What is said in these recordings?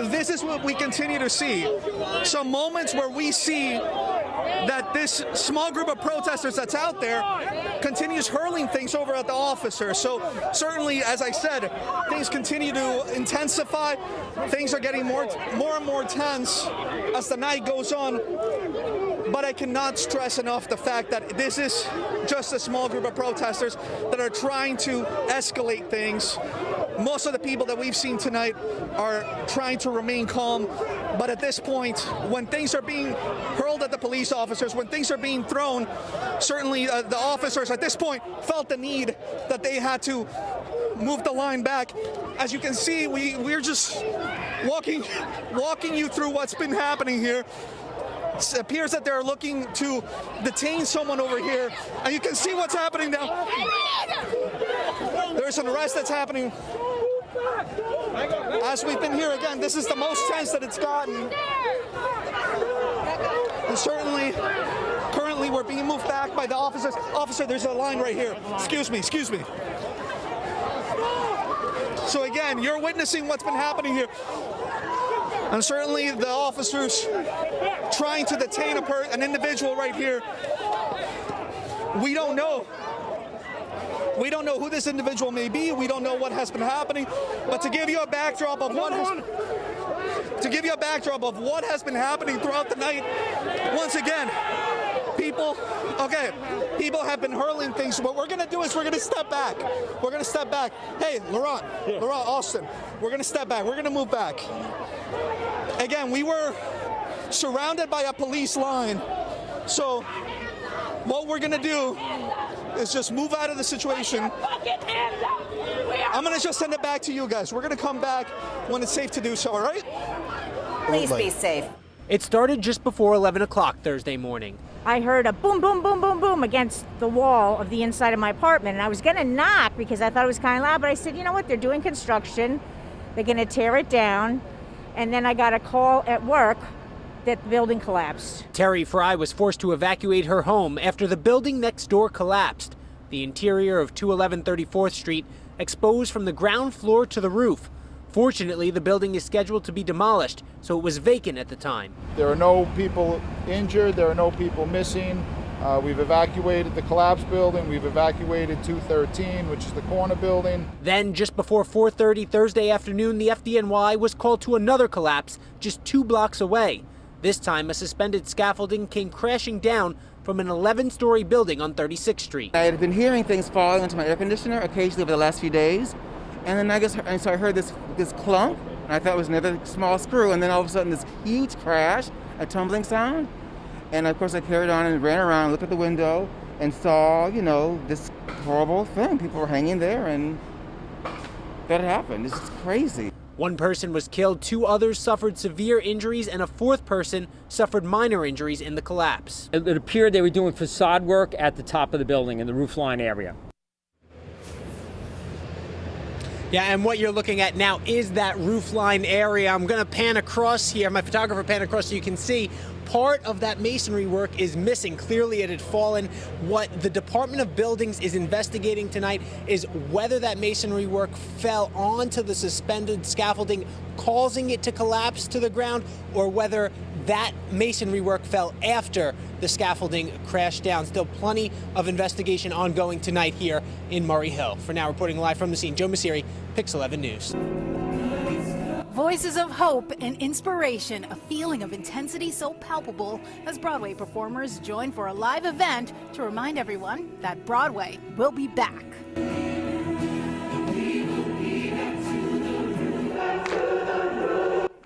this is what we continue to see. Some moments where we see that this small group of protesters that's out there continues hurling things over at the officers. So certainly, as I said, things continue to intensify. Things are getting more and more tense as the night goes on. But I cannot stress enough the fact that this is just a small group of protesters that are trying to escalate things. Most of the people that we've seen tonight are trying to remain calm. But at this point, when things are being hurled at the police officers, when things are being thrown, certainly the officers at this point felt the need that they had to move the line back. As you can see, we're just walking you through what's been happening here. It appears that they're looking to detain someone over here, and you can see what's happening now. There's an arrest that's happening. As we've been here again, this is the most tense that it's gotten. And certainly, currently we're being moved back by the officers. Officer, there's a line right here. Excuse me. So again, you're witnessing what's been happening here. And certainly the officers trying to detain an individual right here. We don't know. We don't know who this individual may be. We don't know what has been happening. But to give you a backdrop of what has been happening throughout the night, once again, people have been hurling things. What we're going to do is we're going to step back. We're going to step back. Hey, Laurent, Austin, we're going to step back. We're going to move back. Again, we were surrounded by a police line. So what we're going to do is just move out of the situation. I'm going to just send it back to you guys. We're going to come back when it's safe to do so, all right? Please be safe. It started just before 11 o'clock Thursday morning. I heard a boom, boom, boom, boom, boom against the wall of the inside of my apartment. And I was going to knock because I thought it was kind of loud. But I said, you know what? They're doing construction. They're going to tear it down. And then I got a call at work that the building collapsed. Terry Fry was forced to evacuate her home after the building next door collapsed. The interior of 211 34th Street exposed from the ground floor to the roof. Fortunately, the building is scheduled to be demolished, so it was vacant at the time. There are no people injured. There are no people missing. We've evacuated the collapsed building. We've evacuated 213, which is the corner building. Then, just before 4:30 Thursday afternoon, the FDNY was called to another collapse just 2 blocks away. This time, a suspended scaffolding came crashing down from an 11-story building on 36th Street. I had been hearing things falling into my air conditioner occasionally over the last few days. And then so I heard this clunk, and I thought it was another small screw, and then all of a sudden this huge crash, a tumbling sound. And of course I carried on and ran around, looked at the window, and saw, this horrible thing. People were hanging there, and that happened. It's just crazy. One person was killed, 2 others suffered severe injuries, and a 4th person suffered minor injuries in the collapse. It appeared they were doing facade work at the top of the building in the roofline area. Yeah, and what you're looking at now is that roofline area. I'm going to pan across here, my photographer pan across so you can see part of that masonry work is missing. Clearly it had fallen. What the Department of Buildings is investigating tonight is whether that masonry work fell onto the suspended scaffolding, causing it to collapse to the ground, or whether that masonry work fell after the scaffolding crashed down. Still plenty of investigation ongoing tonight here in Murray Hill. For now, reporting live from the scene, Joe Messeri, Pix 11 News. Voices of hope and inspiration, a feeling of intensity so palpable as Broadway performers join for a live event to remind everyone that Broadway will be back.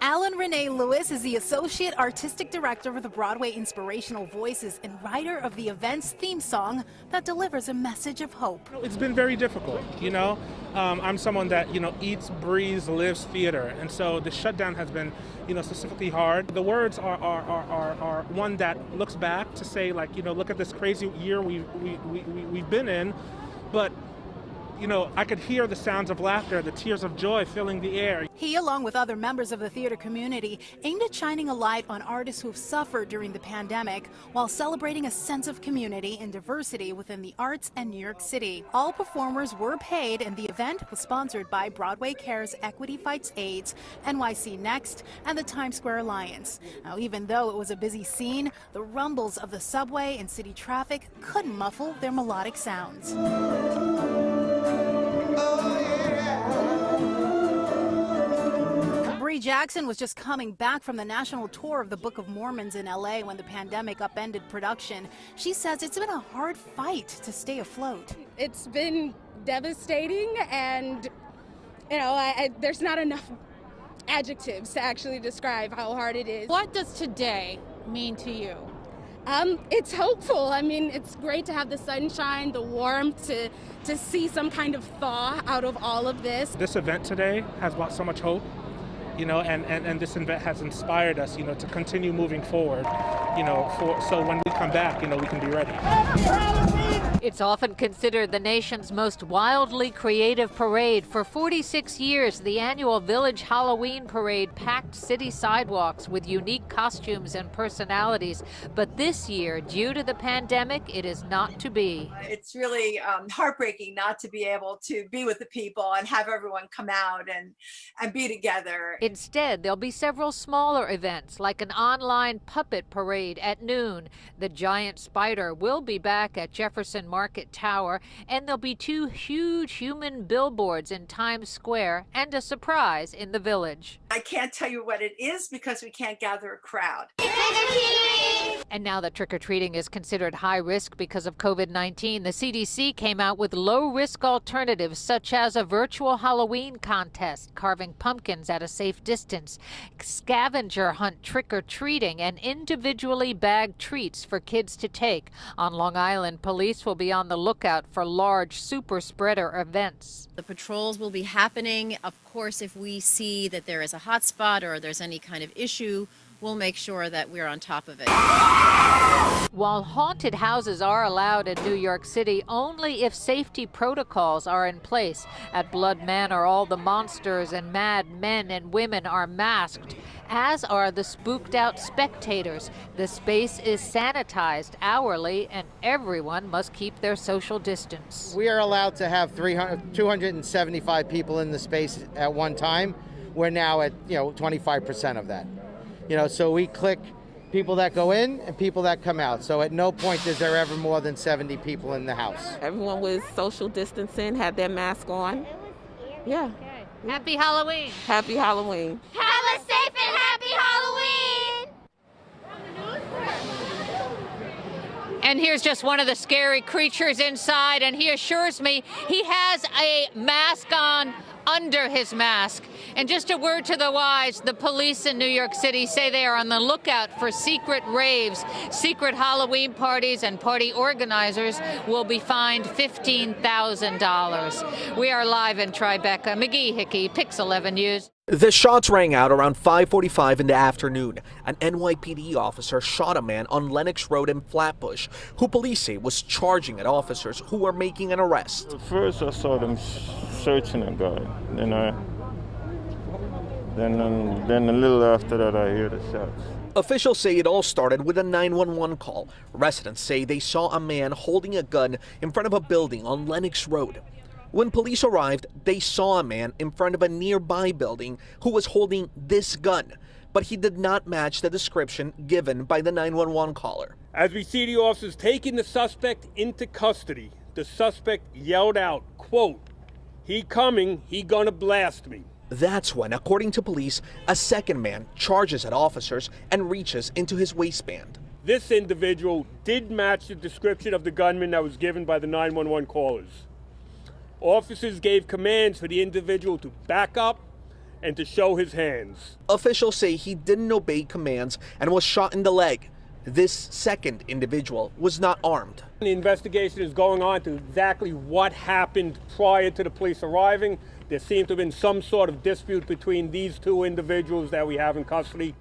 Alan Renee Lewis is the Associate Artistic Director of the Broadway Inspirational Voices and writer of the event's theme song that delivers a message of hope. It's been very difficult, I'm someone that, eats, breathes, lives theater. And so the shutdown has been, specifically hard. The words are one that looks back to say, look at this crazy year we've been in. But, I could hear the sounds of laughter, the tears of joy filling the air. He, along with other members of the theater community, aimed at shining a light on artists who have suffered during the pandemic while celebrating a sense of community and diversity within the arts and New York City. All performers were paid, and the event was sponsored by Broadway Cares Equity Fights AIDS, NYC Next, and the Times Square Alliance. Now, even though it was a busy scene, the rumbles of the subway and city traffic couldn't muffle their melodic sounds. Bree Jackson was just coming back from the national tour of the Book of Mormons in LA when the pandemic upended production. She says it's been a hard fight to stay afloat. It's been devastating, and there's not enough adjectives to actually describe how hard it is. What does today mean to you? It's hopeful. I mean, it's great to have the sunshine, the warmth, to see some kind of thaw out of all of this. This event today has brought so much hope, and this event has inspired us, to continue moving forward, so when we come back, we can be ready. It's often considered the nation's most wildly creative parade. For 46 years, the annual Village Halloween Parade packed city sidewalks with unique costumes and personalities. But this year, due to the pandemic, it is not to be. It's really heartbreaking not to be able to be with the people and have everyone come out and be together. Instead, there'll be several smaller events, like an online puppet parade at noon. The giant spider will be back at Jefferson Market Tower, and there'll be 2 huge human billboards in Times Square and a surprise in the Village. I can't tell you what it is because we can't gather a crowd. And now that trick-or-treating is considered high risk because of COVID-19, the CDC came out with low-risk alternatives such as a virtual Halloween contest, carving pumpkins at a safe distance, scavenger hunt trick-or-treating, and individually bagged treats for kids to take. On Long Island, police will be on the lookout for large super spreader events. The patrols will be happening. Of course, if we see that there is a hot spot or there's any kind of issue, we'll make sure that we're on top of it. While haunted houses are allowed in New York City, only if safety protocols are in place. At Blood Manor, all the monsters and mad men and women are masked, as are the spooked out spectators. The space is sanitized hourly, and everyone must keep their social distance. We are allowed to have 275 people in the space at one time. We're now at 25% of that. So we click people that go in and people that come out. So at no point is there ever more than 70 people in the house. Everyone was social distancing, had their mask on. Yeah. Happy Halloween. Happy Halloween. Have a safe and happy Halloween. And here's just one of the scary creatures inside, and he assures me he has a mask on under his mask. And just a word to the wise, the police in New York City say they are on the lookout for secret raves, secret Halloween parties, and party organizers will be fined $15,000. We are live in Tribeca. McGee Hickey, Pix 11 News. The shots rang out around 5:45 in the afternoon. An NYPD officer shot a man on Lenox Road in Flatbush, who police say was charging at officers who were making an arrest. First I saw them searching a guy, then a little after that I hear the shots. Officials say it all started with a 911 call. Residents say they saw a man holding a gun in front of a building on Lenox Road. When police arrived, they saw a man in front of a nearby building who was holding this gun, but he did not match the description given by the 911 caller. As we see the officers taking the suspect into custody, the suspect yelled out, quote, "He coming, he gonna blast me." That's when, according to police, a second man charges at officers and reaches into his waistband. This individual did match the description of the gunman that was given by the 911 callers. Officers gave commands for the individual to back up and to show his hands. Officials say he didn't obey commands and was shot in the leg. This second individual was not armed. The investigation is going on to exactly what happened prior to the police arriving. There seemed to have been some sort of dispute between these 2 individuals that we have in custody.